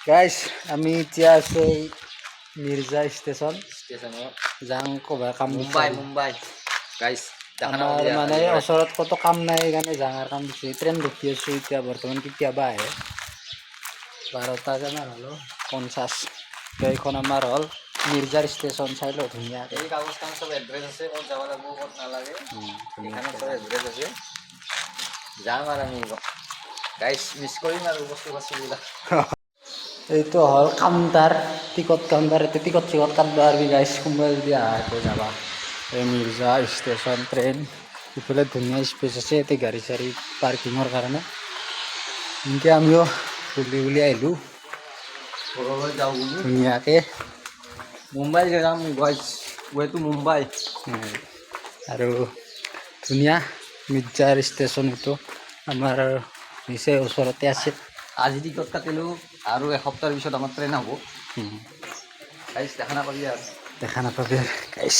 guys আমি এতিয়া আছো মিৰ্জা ষ্টেচন যাং ক'বা কাম মুম্বাই গাইছ আমাৰ মানে ওচৰত কতো কাম নাই সেইকাৰণে যাঙাৰ কাম দিছে ট্ৰেইন ৰখি আছোঁ এতিয়া বৰ্তমান কেতিয়াবা আহে 12টা জানা হ'লো 50 এইখন আমাৰ হ'ল মিৰ্জাৰ ষ্টেচন চাই লওঁ ধুনীয়া এই কাগজখন চব এড্ৰেছ আছে ক'ত যাব লাগিব ক'ত নালাগে এখানে চব এড্ৰেছ আছে যাম আৰু আমি গাইছ মিছ কৰিম আৰু বস্তুবিলাক এইটো হ'ল কাউণ্টাৰ টিকট কাউণ্টাৰ এতিয়া টিকট চিকট কাটব পাৰবি গাইছ কোনোবা যদি আহা ইয়াতে যাবা এই মিৰ্জা ষ্টেচন ট্ৰেইন ইফালে ধুনীয়া স্পেচ আছে ইয়াতে গাড়ী চাড়ী পাৰ্কিঙৰ কাৰণে এনেকৈ আমিও বুলি আহিলোঁ ঘৰলৈ যাওঁ বুলি ধুনীয়াকৈ মুম্বাই যাম গাইছ ৱে টু মুম্বাই আৰু ধুনীয়া মিৰ্জাৰ ষ্টেচন এইটো আমাৰ নিচেই ওচৰতে আছে আজি টিকট কাটিলোঁ আৰু এসপ্তাহৰ পিছত আমাৰ ট্ৰেইন হ'ব গাইছ দেখা নাপাবি আৰু দেখা নাপাবি গাইছ